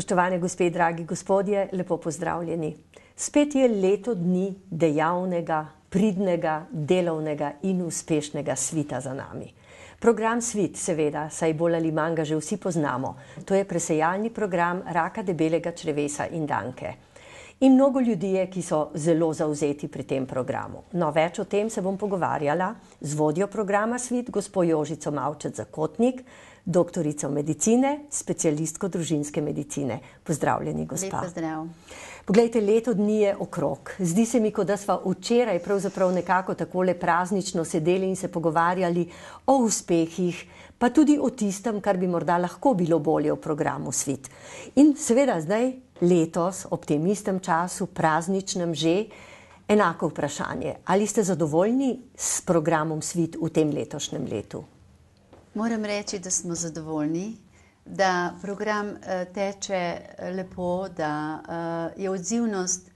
Spoštovane gospe, dragi gospodje, lepo pozdravljeni. Spet je leto dni dejavnega, pridnega, delovnega in uspešnega svita za nami. Program Svit, seveda, saj bolj ali manj ga že vsi poznamo. To je presejalni program raka debelega črevesa in danke. In mnogo ljudi je, ki so zelo zavzeti pri tem programu. No, več o tem se bom pogovarjala z vodjo programa Svit, gospo Jožico Mavčec-Zakotnik, doktorico medicine, specialistko družinske medicine. Pozdravljeni, gospa. Lep pozdrav. Poglejte, leto dni je okrog. Zdi se mi, kot da sva včeraj pravzaprav nekako takole praznično sedeli in se pogovarjali o uspehih, pa tudi o tistem, kar bi morda lahko bilo bolje v programu Svit. In seveda zdaj, letos, ob tem istem času, prazničnem že, enako vprašanje. Ali ste zadovoljni s programom Svit v tem letošnjem letu? Moram reči, da smo zadovoljni, da program teče lepo, da je odzivnost,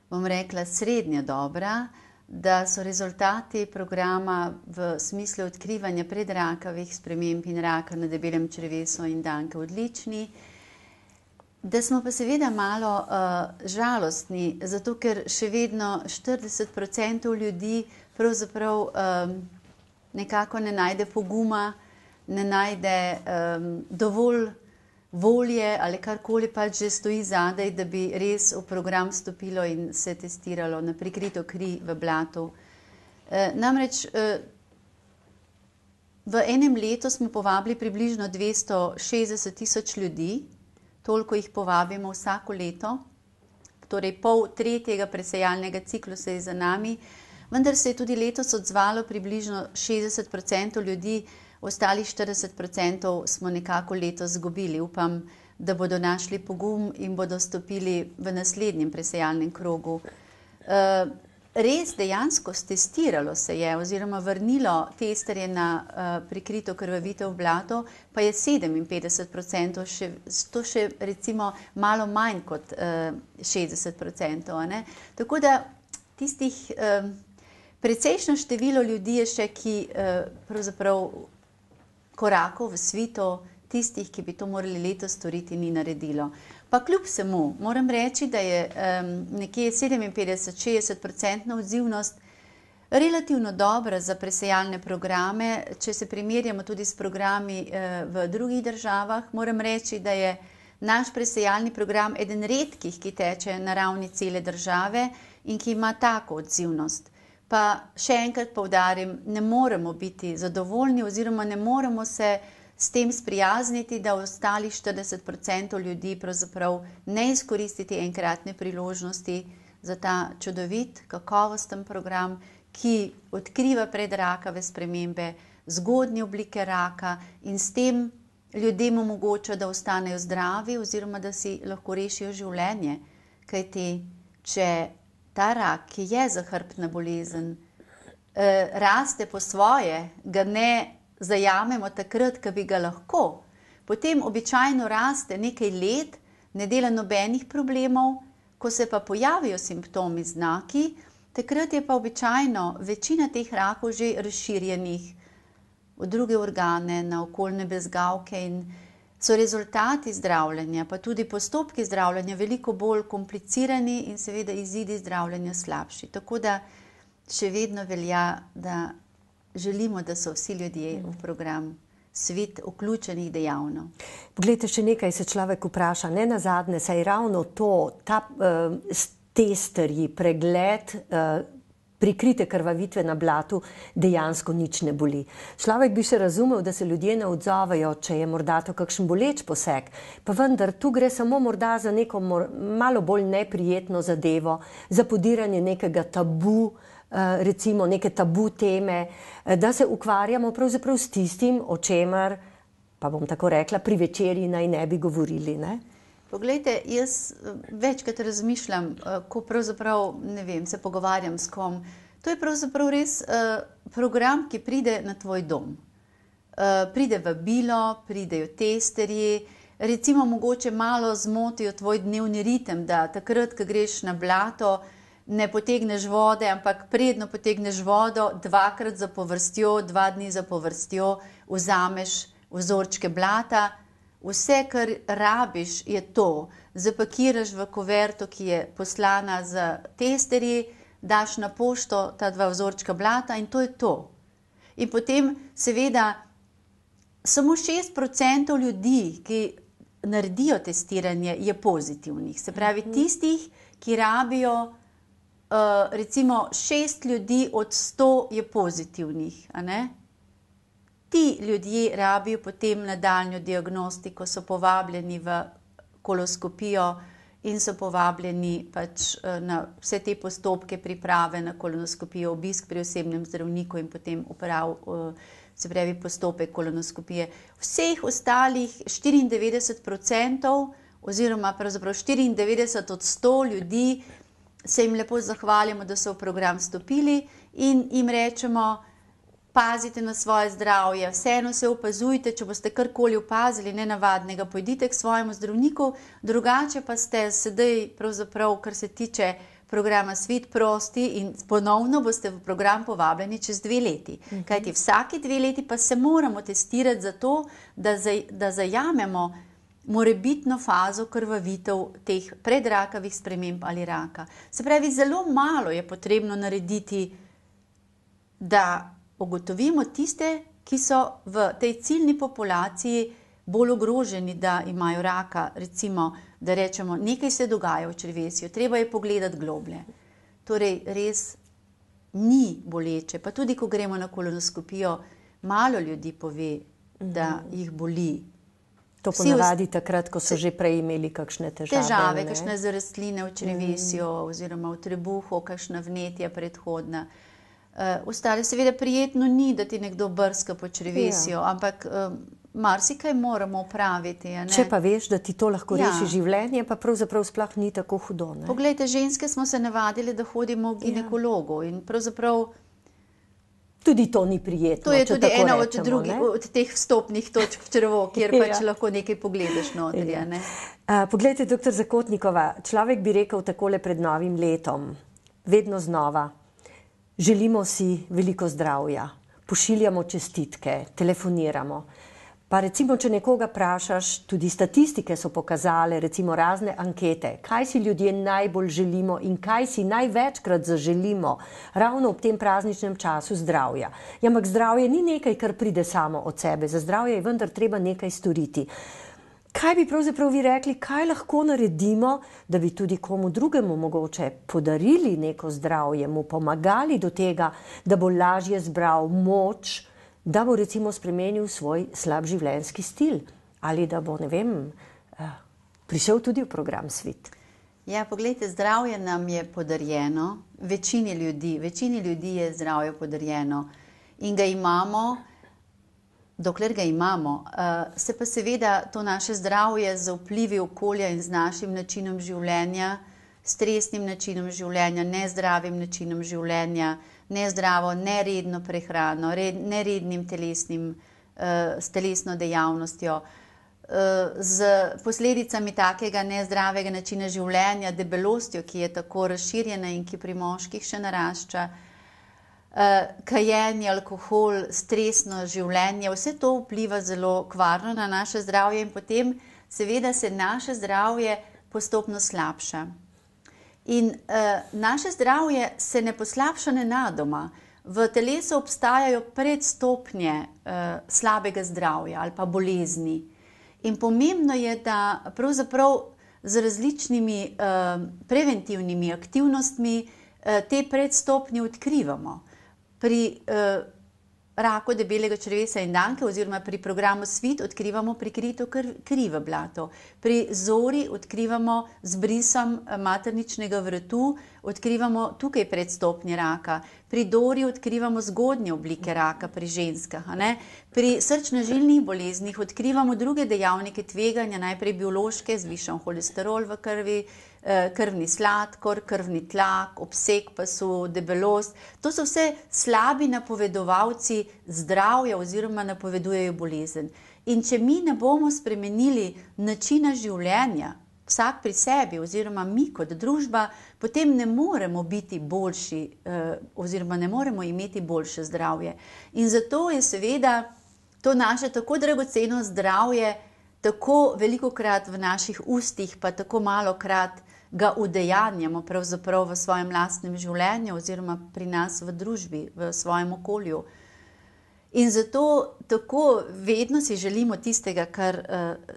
bom rekla, srednja dobra, da so rezultati programa v smislu odkrivanja predrakavih sprememb in raka na debelem črevesu in danke odlični. Da smo pa seveda malo žalostni, zato ker še vedno 40% ljudi pravzaprav nekako ne najde poguma, ne najde dovolj volje ali karkoli pač že stoji zadaj, da bi res v program stopilo in se testiralo na prikrito kri v blatu. Namreč v enem letu smo povabili približno 260.000 ljudi, toliko jih povabimo vsako leto, torej pol tretjega presejalnega ciklusa je za nami, vendar se je tudi letos odzvalo približno 60% ljudi, ostalih 40% smo nekako letos izgubili. Upam, da bodo našli pogum in bodo stopili v naslednjem presejalnem krogu. Res dejansko stestiralo se je oziroma vrnilo testerje na prikrito krvavitev v blato, pa je 57%, to še recimo malo manj kot 60%. Ne? Tako da tistih precejšnjo število ljudi je še, ki pravzaprav korakov v svitu, tistih, ki bi to morali letos storiti, ni naredilo. Pa kljub vsemu, moram reči, da je nekje 57–60% odzivnost relativno dobra za presejalne programe. Če se primerjamo tudi s programi v drugih državah, moram reči, da je naš presejalni program eden redkih, ki teče na ravni cele države in ki ima tako odzivnost. Pa še enkrat poudarim, ne moremo biti zadovoljni oziroma ne moremo se s tem sprijazniti, da ostalih 40% ljudi pravzaprav ne izkoristiti enkratne priložnosti za ta čudovit, kakovosten program, ki odkriva predrakave spremembe, zgodnje oblike raka in s tem ljudem omogoča, da ostanejo zdravi oziroma da si lahko rešijo življenje. Kajti, če ta rak, ki je zahrbtna bolezen, raste po svoje, ga ne zajamemo takrat, ko bi ga lahko, potem običajno raste nekaj let, ne dela nobenih problemov, ko se pa pojavijo simptomi, znaki, takrat je pa običajno večina teh rakov že razširjenih v druge organe, na okoljne bezgavke in so rezultati zdravljenja, pa tudi postopki zdravljenja veliko bolj komplicirani in seveda izidi zdravljenja slabši. Tako da še vedno velja, da želimo, da so vsi ljudje v program Svit vključenih dejavno. Poglejte, še nekaj se človek vpraša, ne nazadnje, saj ravno to, ta testerji, pregled, prikrite krvavitve na blatu dejansko nič ne boli. Človek bi še razumel, da se ljudje ne odzovejo, če je morda to kakšen boleč poseg, pa vendar tu gre samo morda za neko malo bolj neprijetno zadevo, za podiranje nekega tabu, recimo neke tabu teme, da se ukvarjamo pravzaprav s tistim, o čemer, pa bom tako rekla, pri večerji naj ne bi govorili, ne? Poglejte, jaz večkrat razmišljam, ko pravzaprav, ne vem, se pogovarjam s kom. To je pravzaprav res program, ki pride na tvoj dom. Pride vabilo, pridejo testerji, recimo mogoče malo zmotijo tvoj dnevni ritem, da takrat, ko greš na blato, ne potegneš vode, ampak predno potegneš vodo, dvakrat zapovrstjo, 2 dni zapovrstjo, vzameš vzorčke blata, vse, kar rabiš, je to. Zapakiraš v kuverto, ki je poslana z testerji, daš na pošto ta 2 vzorčka blata in to je to. In potem seveda samo 6% ljudi, ki naredijo testiranje, je pozitivnih. Se pravi, tistih, ki rabijo, recimo 6 ljudi od 100 je pozitivnih, a ne? Ti ljudje rabijo potem nadaljnjo diagnostiko, so povabljeni v koloskopijo in so povabljeni pač na vse te postopke priprave na kolonoskopijo, obisk pri osebnem zdravniku in potem se pravi postopek kolonoskopije. Vseh ostalih 94% oziroma pravzaprav 94 od 100 ljudi se jim lepo zahvalimo, da so v program vstopili in jim rečemo, pazite na svoje zdravje, vseeno se opazujte, če boste karkoli opazili nenavadnega, pojdite k svojemu zdravniku, drugače pa ste sedaj pravzaprav, kar se tiče programa Svit, prosti in ponovno boste v program povabljeni čez 2 leti. Kajti vsaki 2 leti pa se moramo testirati za to, da zajamemo morebitno fazo krvavitev teh predrakavih sprememb ali raka. Se pravi, zelo malo je potrebno narediti, da ugotovimo tiste, ki so v tej ciljni populaciji bolj ogroženi, da imajo raka, recimo, da rečemo, nekaj se dogaja v črevesju, treba je pogledati globlje. Torej, res ni boleče, pa tudi, ko gremo na kolonoskopijo, malo ljudi pove, da jih boli. To ponavadi takrat, ko so že prej imeli kakšne težave. Kakšne zarastline v črevesju oziroma v trebuhu, kakšna vnetja predhodna. Ostale, seveda prijetno ni, da ti nekdo brska po črevesju, ampak marsikaj moramo opraviti. Če pa veš, da ti to lahko reši življenje, pa pravzaprav sploh ni tako hudo. Poglejte, ženske smo se navadili, da hodimo k ginekologu in pravzaprav tudi to ni prijetno. To je tudi ena od teh vstopnih točk v črevo, kjer pač lahko nekaj pogledaš notri. Poglejte, doktor Zakotnikova, človek bi rekel takole pred novim letom, vedno znova, želimo si veliko zdravja, pošiljamo čestitke, telefoniramo. Pa recimo, če nekoga vprašaš, tudi statistike so pokazale, recimo razne ankete, kaj si ljudje najbolj želimo in kaj si največkrat zaželimo ravno ob tem prazničnem času zdravja. Ampak zdravje ni nekaj, kar pride samo od sebe, za zdravje je vendar treba nekaj storiti. Kaj bi pravzaprav vi rekli, kaj lahko naredimo, da bi tudi komu drugemu mogoče podarili neko zdravje, mu pomagali do tega, da bo lažje zbral moč, da bo recimo spremenil svoj slab življenjski stil ali da bo, ne vem, prišel tudi v program Svit. Ja, poglejte, zdravje nam je podarjeno, večini ljudi je zdravje podarjeno in ga imamo, dokler ga imamo, se pa seveda to naše zdravje z vplivi okolja in z našim načinom življenja, stresnim načinom življenja, nezdravim načinom življenja, nezdravo, neredno prehrano, nerednim s telesno dejavnostjo, z posledicami takega nezdravega načina življenja, debelostjo, ki je tako razširjena in ki pri moških še narašča, kajenje, alkohol, stresno življenje, vse to vpliva zelo kvarno na naše zdravje in potem seveda se naše zdravje postopno slabša. In naše zdravje se ne poslabša nenadoma. V telesu obstajajo predstopnje slabega zdravja ali pa bolezni. In pomembno je, da pravzaprav z različnimi preventivnimi aktivnostmi te predstopnje odkrivamo. Pri raku debelega črevesa in danke oziroma pri programu Svit odkrivamo prikrito kri v blatu. Pri zori odkrivamo z brisom materničnega vratu, odkrivamo tukaj predstopnje raka. Pri dori odkrivamo zgodnje oblike raka pri ženskah. Pri srčno-žilnih boleznih odkrivamo druge dejavnike tveganja, najprej biološke, zvišan holesterol v krvi, krvni sladkor, krvni tlak, obseg pasu, debelost. To so vse slabi napovedovalci zdravja oziroma napovedujejo bolezen. In če mi ne bomo spremenili načina življenja, vsak pri sebi oziroma mi kot družba, potem ne moremo biti boljši oziroma ne moremo imeti boljše zdravje. In zato je seveda to naše tako dragoceno zdravje tako velikokrat v naših ustih, pa tako malokrat ga udejanjamo pravzaprav v svojem lastnem življenju oziroma pri nas v družbi, v svojem okolju. In zato tako vedno si želimo tistega, kar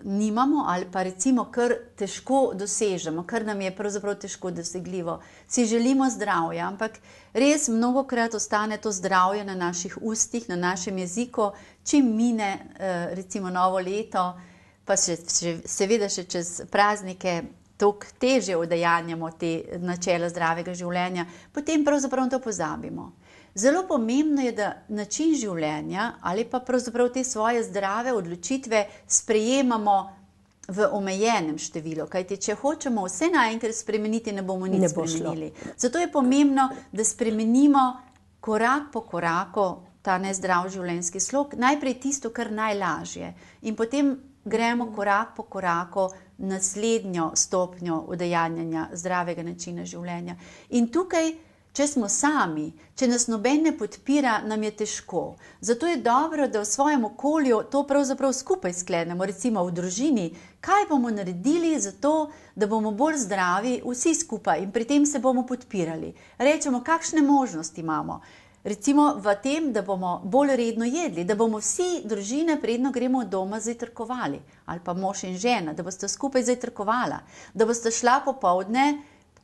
nimamo ali pa recimo, kar težko dosežemo, kar nam je pravzaprav težko dosegljivo. Si želimo zdravja, ampak res mnogokrat ostane to zdravje na naših ustih, na našem jeziku, čim mine recimo novo leto, pa seveda še čez praznike toliko težje udejanjamo te načela zdravega življenja, potem pravzaprav to pozabimo. Zelo pomembno je, da način življenja ali pa pravzaprav te svoje zdrave odločitve sprejemamo v omejenem številu, kajti če hočemo vse naenkrat spremeniti, ne bomo nič spremenili. Zato je pomembno, da spremenimo korak po koraku ta nezdrav življenjski slog, najprej tisto, kar najlažje, in potem gremo korak po koraku naslednjo stopnjo udejanjanja zdravega načina življenja. In tukaj, če smo sami, če nas noben ne podpira, nam je težko. Zato je dobro, da v svojem okolju to pravzaprav skupaj sklenemo, recimo v družini, kaj bomo naredili za to, da bomo bolj zdravi vsi skupaj in pri tem se bomo podpirali. Rečemo, kakšne možnosti imamo. Recimo v tem, da bomo bolj redno jedli, da bomo vsi družine, predno gremo od doma, zajtrkovali. Ali pa mož in žena, da boste skupaj zajtrkovala, da boste šla popoldne,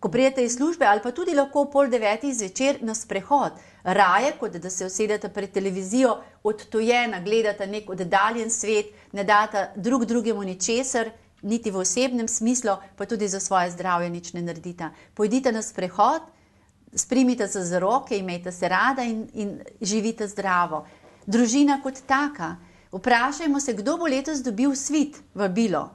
ko prijete iz službe, ali pa tudi lahko 8:30 zvečer na sprehod. Raje, kot da se usedete pred televizijo, odtujena, gledate nek oddaljen svet, ne date drug drugemu ničesar, niti v osebnem smislu, pa tudi za svoje zdravje nič ne naredite. Pojdite na sprehod, sprimite se za roke, imejte se rada in živite zdravo. Družina kot taka. Vprašajmo se, kdo bo letos dobil svit, vabilo.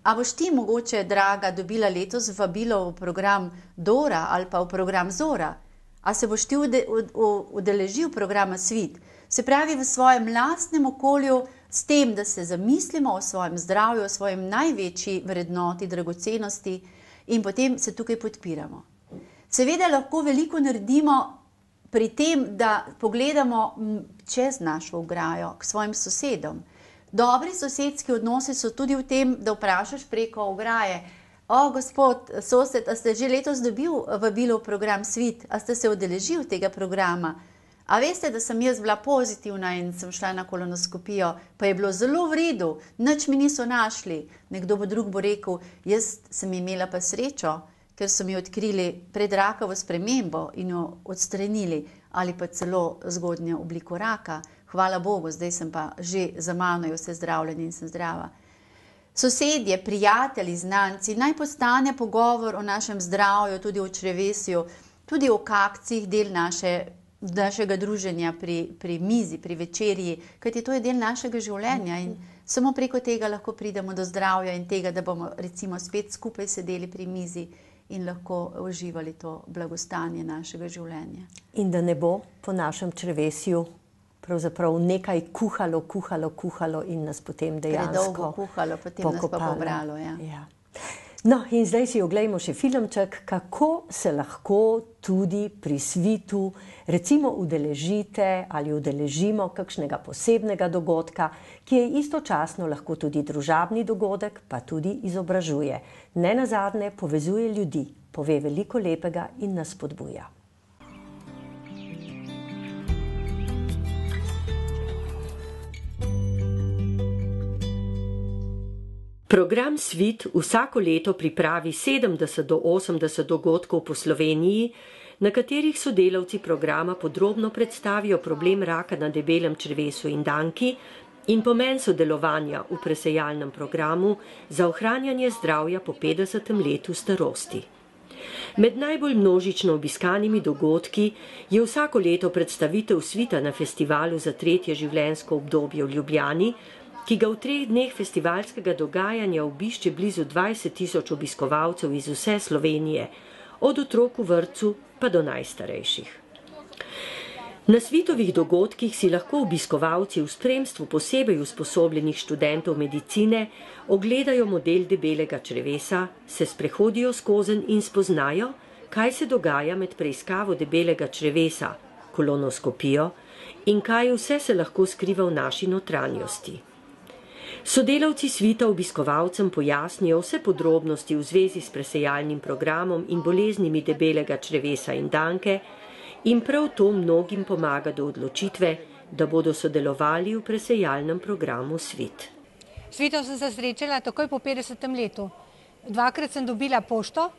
A boš ti mogoče, draga, dobila letos vabilo v program Dora ali pa v program Zora? A se boš ti udeležil programa Svit? Se pravi, v svojem lastnem okolju, s tem, da se zamislimo o svojem zdravju, o svojem največji vrednoti, dragocenosti in potem se tukaj podpiramo. Seveda lahko veliko naredimo pri tem, da pogledamo čez našo ograjo k svojim sosedom. Dobri sosedski odnosi so tudi v tem, da vprašaš preko ograje: o, gospod sosed, a ste že letos dobil vabilo v program Svit? A ste se udeležil tega programa? A veste, da sem jaz bila pozitivna in sem šla na kolonoskopijo, pa je bilo zelo v redu, nič mi niso našli. Nekdo drug bo rekel: jaz sem imela pa srečo, ker so mi odkrili predrakovo spremembo in jo odstranili, ali pa celo zgodnjo obliko raka. Hvala Bogu, zdaj sem pa že za mano, je vse zdravljenje in sem zdrava. Sosedje, prijatelji, znanci, naj postane pogovor o našem zdravju, tudi o črevesju, tudi o kakcih, del našega druženja pri mizi, pri večerji, kajti to je del našega življenja in samo preko tega lahko pridemo do zdravja in tega, da bomo recimo spet skupaj sedeli pri mizi in lahko uživali to blagostanje našega življenja. In da ne bo po našem črevesju pravzaprav nekaj kuhalo in nas potem dejansko predolgo kuhalo, potem nas pa pobralo. Ja. No, in zdaj si oglejmo še filmček, kako se lahko tudi pri svitu recimo udeležite ali udeležimo kakšnega posebnega dogodka, ki je istočasno lahko tudi družabni dogodek, pa tudi izobražuje. Nenazadnje povezuje ljudi, pove veliko lepega in nas spodbuja. Program Svit vsako leto pripravi 70 do 80 dogodkov po Sloveniji, na katerih sodelavci programa podrobno predstavijo problem raka na debelem črevesu in danki in pomen sodelovanja v presejalnem programu za ohranjanje zdravja po 50. letu starosti. Med najbolj množično obiskanimi dogodki je vsako leto predstavitev Svita na festivalu za 3. življenjsko obdobje v Ljubljani, ki ga v 3 dneh festivalskega dogajanja obišče blizu 20 000 obiskovalcev iz vse Slovenije, od otrok v vrtcu pa do najstarejših. Na Svitovih dogodkih si lahko obiskovalci v spremstvu posebej usposobljenih študentov medicine ogledajo model debelega črevesa, se sprehodijo skozenj in spoznajo, kaj se dogaja med preiskavo debelega črevesa, kolonoskopijo, in kaj vse se lahko skriva v naši notranjosti. Sodelavci svita obiskovalcem pojasnijo vse podrobnosti v zvezi s presejalnim programom in boleznimi debelega črevesa in danke in prav to mnogim pomaga do odločitve, da bodo sodelovali v presejalnem programu Svit. Svitom sem se srečala takoj po 50. letu. 2-krat sem dobila pošto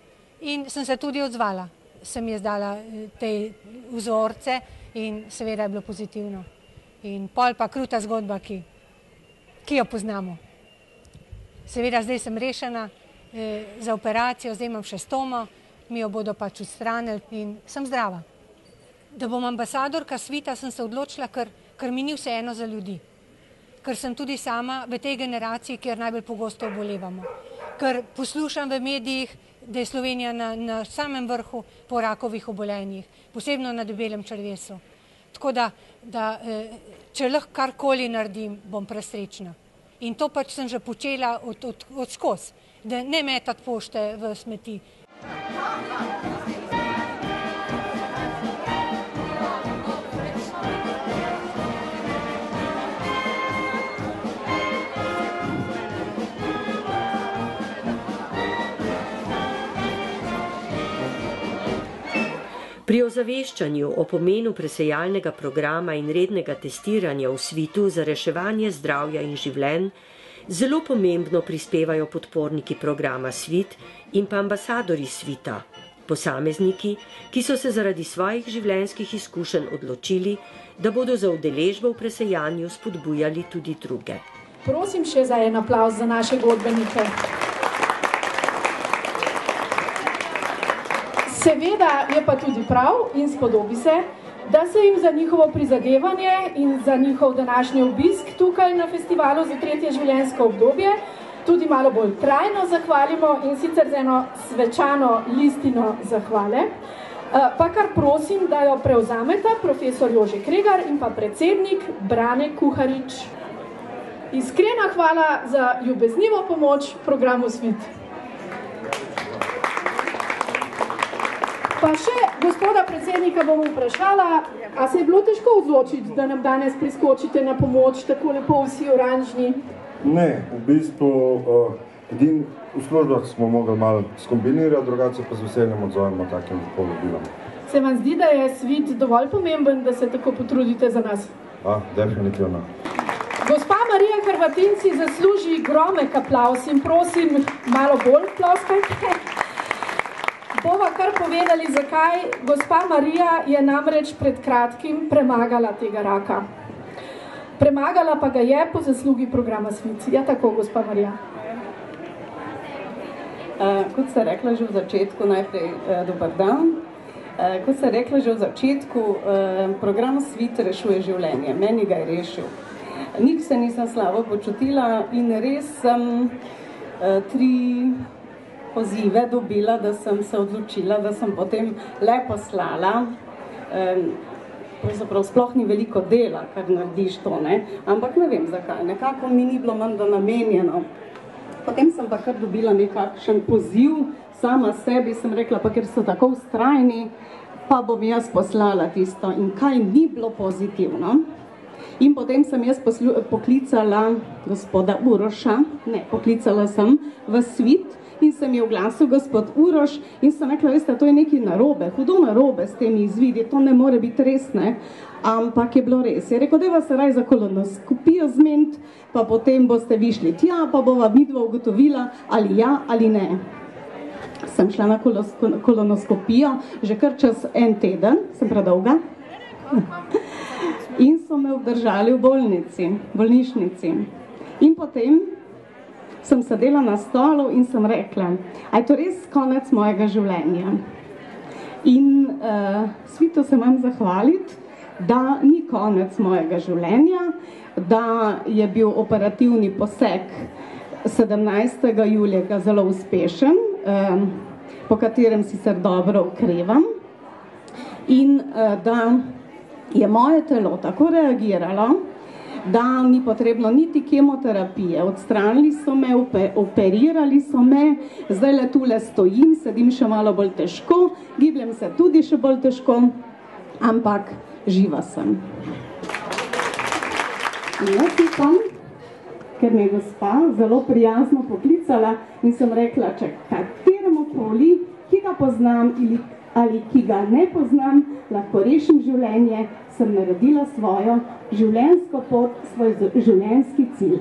in sem se tudi odzvala. Sem je zdala te vzorce in seveda je bilo pozitivno. In pol pa kruta zgodba, ki jo poznamo. Seveda zdaj sem rešena za operacijo, zdaj imam še stomo, mi jo bodo pač odstranili in sem zdrava. Da bom ambasadorka Svita, sem se odločila, ker mi ni vseeno za ljudi. Ker sem tudi sama v tej generaciji, kjer najbolj pogosto obolevamo. Ker poslušam v medijih, da je Slovenija na samem vrhu po rakovih obolenjih, posebno na debelem črvesu. Tako da če lahko karkoli naredim, bom presrečna. In to pač sem že počela od skozi, da ne metati pošte v smeti. Pri ozaveščanju o pomenu presejalnega programa in rednega testiranja v Svitu za reševanje zdravja in življenj zelo pomembno prispevajo podporniki programa Svit in pa ambasadorji Svita, posamezniki, ki so se zaradi svojih življenjskih izkušenj odločili, da bodo za udeležbo v presejanju spodbujali tudi druge. Prosim še za en aplavz za naše godbenike. Seveda je pa tudi prav in spodobi se, da se jim za njihovo prizadevanje in za njihov današnji obisk tukaj na festivalu za tretje življenjsko obdobje tudi malo bolj trajno zahvalimo in sicer z eno svečano listino zahvale. Pa kar prosim, da jo prevzameta profesor Jože Kregar in pa predsednik Brane Kuharič. Iskrena hvala za ljubeznivo pomoč programu Svit. Pa še gospoda predsednika bom vprašala, a se je bilo težko odločiti, da nam danes priskočite na pomoč, tako lepo vsi oranžni? Ne, v bistvu edin v službah smo mogli malo skombinirati, drugače pa z veseljem odzovemo takim povabilom. Se vam zdi, da je Svit dovolj pomemben, da se tako potrudite za nas? Definitivno. Gospa Marija Hrvatin si zasluži gromek aplavz in prosim, malo bolj ploskajte. Bova kar povedali, zakaj. Gospa Marija je namreč pred kratkim premagala tega raka. Premagala pa ga je po zaslugi programa Svit. Ja, tako, gospa Marija. Kot ste rekla že v začetku, najprej dober dan. Kot ste rekla že v začetku, program Svit rešuje življenje. Meni ga je rešil. Nič se nisem slabo počutila in res sem 3 pozive dobila, da sem se odločila, da sem potem le poslala. Pravzaprav sploh ni veliko dela, kar narediš to, ne? Ampak ne vem zakaj, nekako mi ni bilo menda namenjeno. Potem sem pa kar dobila nekakšen poziv, sama sebi sem rekla, pa ker so tako vztrajni, pa bom jaz poslala tisto in kaj ni bilo pozitivno. In potem sem jaz poklicala gospoda Uroša, poklicala sem v Svit, in sem je oglasil gospod Uroš in sem rekla, veste, to je nekaj narobe, hudo narobe s temi izvidi, to ne more biti res, ne? Ampak je bilo res. Je rekel, dajva se raj za kolonoskopijo zmeniti, pa potem boste vi šli tja, pa bova midva ugotovila, ali ja ali ne. Sem šla na kolonoskopijo, že kar čez en teden, sem predolga, in so me obdržali v bolnišnici. In potem sem sedela na stolu in sem rekla, a je to res konec mojega življenja. In Svitu se imam zahvaliti, da ni konec mojega življenja, da je bil operativni poseg 17. julija zelo uspešen, po katerem sicer dobro okrevam in da je moje telo tako reagiralo, da ni potrebno niti kemoterapije. Odstranili so me, operirali so me, zdaj le tule stojim, sedim še malo bolj težko, gibljem se tudi še bolj težko, ampak živa sem. In jaz upam, ker me je gospa zelo prijazno poklicala in sem rekla, če kateremu koli, ki ga poznam ali ki ga ne poznam, lahko rešim življenje, sem naredila svojo življenjsko pot, svoj življenjski cilj.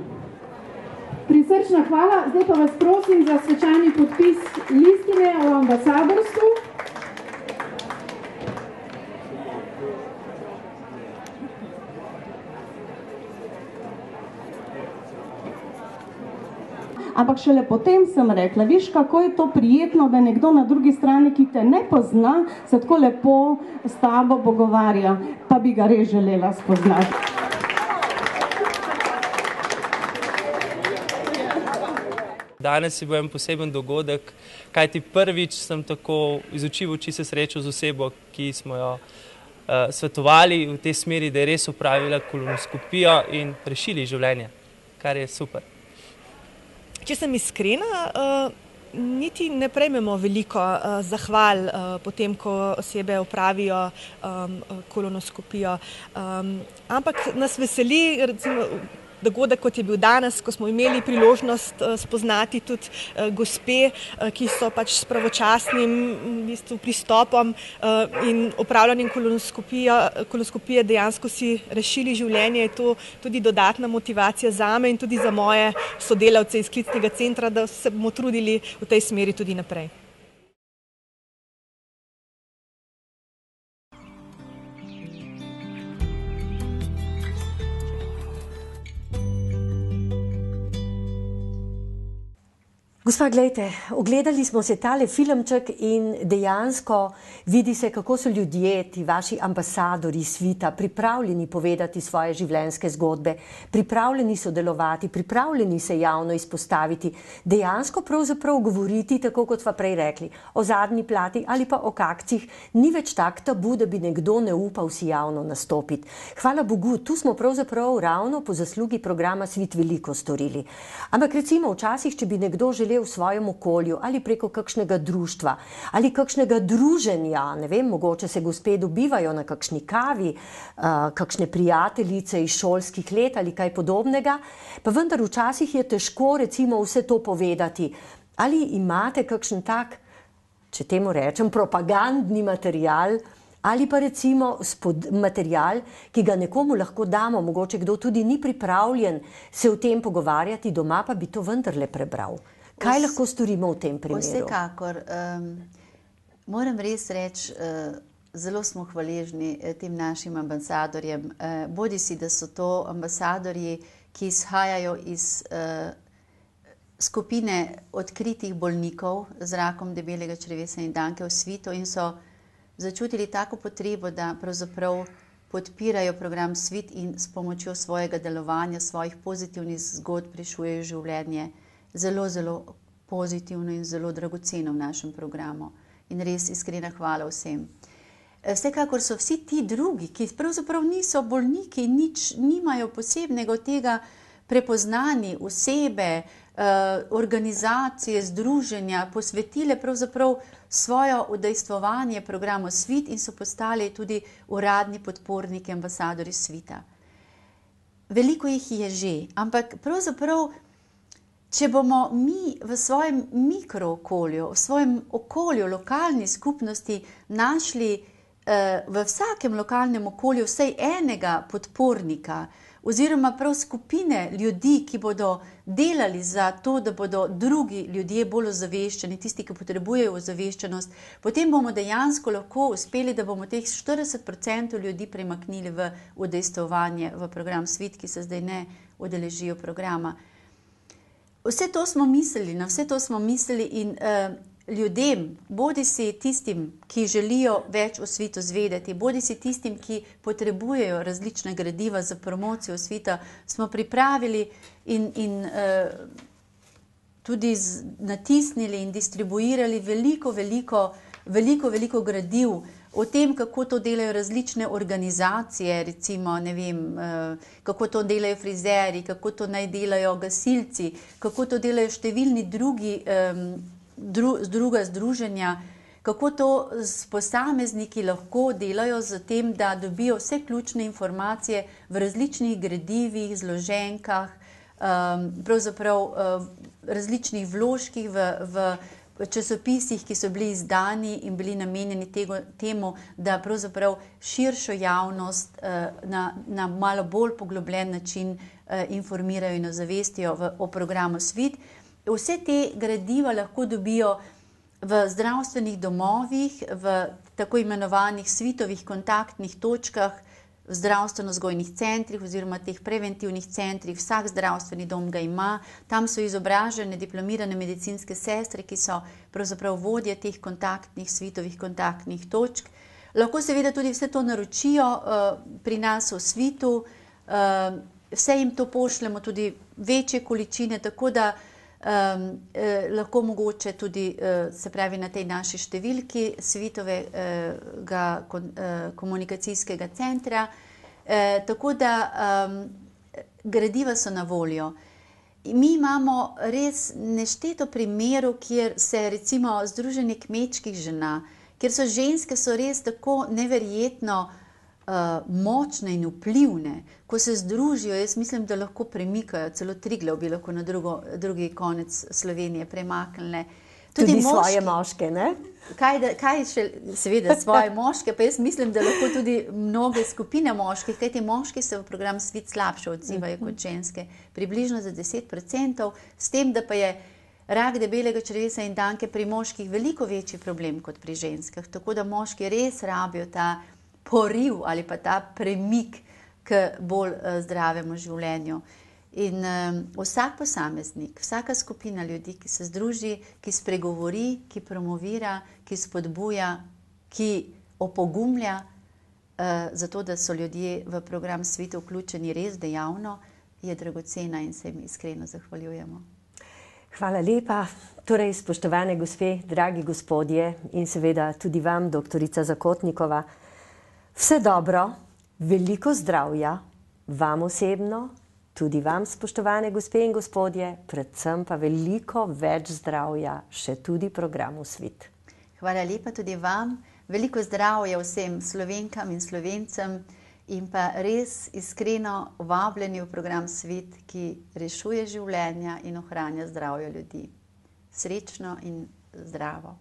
Prisrčna hvala, zdaj pa vas prosim za svečani podpis listine o ambasadorstvu. Ampak šele potem sem rekla, viš, kako je to prijetno, da nekdo na drugi strani, ki te ne pozna, se tako lepo s tabo pogovarja, pa bi ga res želela spoznati. Danes je bil en poseben dogodek, kajti prvič sem tako iz oči v oči se srečal z osebo, ki smo jo svetovali v tej smeri, da je res opravila kolonoskopijo in rešili življenje, kar je super. Če sem iskrena, niti ne prejmemo veliko zahval potem, ko osebe opravijo kolonoskopijo, ampak nas veseli, recimo, dogodek, kot je bil danes, ko smo imeli priložnost spoznati tudi gospe, ki so pač s pravočasnim pristopom in opravljanjem kolonoskopije dejansko si rešili življenje. Je to tudi dodatna motivacija zame in tudi za moje sodelavce iz klicnega centra, da se bomo trudili v tej smeri tudi naprej. Gospa, glejte, ogledali smo se tale filmček in dejansko vidi se, kako so ljudje, ti vaši ambasadori svita, pripravljeni povedati svoje življenjske zgodbe, pripravljeni sodelovati, pripravljeni se javno izpostaviti, dejansko pravzaprav govoriti, tako kot sva prej rekli, o zadnji plati ali pa o kakcih, ni več tak tabu, da bi nekdo ne upal si javno nastopiti. Hvala Bogu, tu smo pravzaprav ravno po zaslugi programa Svit veliko storili. Ampak recimo včasih, če bi nekdo želel v svojem okolju ali preko kakšnega društva ali kakšnega druženja, ne vem, mogoče se gospe dobivajo na kakšni kavi, kakšne prijateljice iz šolskih let ali kaj podobnega, pa vendar včasih je težko recimo vse to povedati. Ali imate kakšen tak, če temu rečem, propagandni material ali pa recimo material, ki ga nekomu lahko damo, mogoče kdo tudi ni pripravljen se o tem pogovarjati doma, pa bi to vendarle prebral. Kaj lahko storimo v tem primeru? Vsekakor. Moram res reči, zelo smo hvaležni tem našim ambasadorjem. Bodi si, da so to ambasadorji, ki izhajajo iz skupine odkritih bolnikov z rakom debelega črevesa in danke v svitu in so začutili tako potrebo, da pravzaprav podpirajo program Svit in s pomočjo svojega delovanja, svojih pozitivnih zgodb rešujejo življenje. Zelo, zelo pozitivno in zelo dragoceno v našem programu. In res iskrena hvala vsem. Vsekakor so vsi ti drugi, ki pravzaprav niso bolniki, nič nimajo posebnega od tega, prepoznani osebe, organizacije, združenja, posvetile pravzaprav svojo udejstvovanje programu Svit in so postali tudi uradni podporniki ambasadorji Svita. Veliko jih je že, ampak pravzaprav če bomo mi v svojem mikrookolju, v svojem okolju, lokalni skupnosti našli v vsakem lokalnem okolju vsaj enega podpornika oziroma prav skupine ljudi, ki bodo delali za to, da bodo drugi ljudje bolj ozaveščeni, tisti, ki potrebujejo ozaveščenost, potem bomo dejansko lahko uspeli, da bomo teh 40% ljudi premaknili v udejstvovanje v program Svit, ki se zdaj ne udeležijo programa. Vse to smo mislili, na vse to smo mislili in ljudem, bodi si tistim, ki želijo več o Svitu zvedeti, bodi si tistim, ki potrebujejo različne gradiva za promocijo Svita, smo pripravili in tudi natisnili in distribuirali veliko gradiv o tem, kako to delajo različne organizacije, recimo, ne vem, kako to delajo frizeri, kako to naj delajo gasilci, kako to delajo številni druga združenja, kako to posamezniki lahko delajo z tem, da dobijo vse ključne informacije v različnih gradivih, zloženkah, pravzaprav različnih vložkih v časopisih, ki so bili izdani in bili namenjeni temu, da pravzaprav širšo javnost na malo bolj poglobljen način informirajo in ozavestijo o programu Svit. Vse te gradiva lahko dobijo v zdravstvenih domovih, v tako imenovanih Svitovih kontaktnih točkah, v zdravstveno-vzgojnih centrih oziroma teh preventivnih centrih. Vsak zdravstveni dom ga ima. Tam so izobražene diplomirane medicinske sestre, ki so pravzaprav vodje teh kontaktnih, Svitovih kontaktnih točk. Lahko seveda tudi vse to naročijo pri nas v Svitu. Vse jim to pošljemo, tudi večje količine, tako da lahko mogoče tudi, se pravi, na tej naši številki Svitovega komunikacijskega centra. Tako da gradiva so na voljo. Mi imamo res nešteto primerov, kjer se recimo Združenje kmečkih žena, kjer so ženske res tako neverjetno močne in vplivne, ko se združijo, jaz mislim, da lahko premikajo, celo Triglav bi lahko na drugi konec Slovenije premaknile. Tudi svoje moške, ne? Kaj še, seveda, svoje moške, pa jaz mislim, da lahko tudi mnoge skupine moških, kajti moški se v program Svit slabše odzivajo kot ženske, približno za 10%, s tem, da pa je rak debelega črevesa in danke pri moških veliko večji problem kot pri ženskah, tako da moški res rabijo ta poriv ali pa ta premik k bolj zdravemu življenju. In vsak posameznik, vsaka skupina ljudi, ki se združi, ki spregovori, ki promovira, ki spodbuja, ki opogumlja, zato da so ljudje v program Svit vključeni res dejavno, je dragocena in se jim iskreno zahvaljujemo. Hvala lepa. Torej, spoštovane gospe, dragi gospodje in seveda tudi vam, doktorica Zakotnikova, vse dobro, veliko zdravja, vam osebno, tudi vam, spoštovane gospe in gospodje, predvsem pa veliko več zdravja, še tudi programu Svit. Hvala lepa tudi vam, veliko zdravja vsem Slovenkam in Slovencem in pa res iskreno vabljeni v program Svit, ki rešuje življenja in ohranja zdravje ljudi. Srečno in zdravo.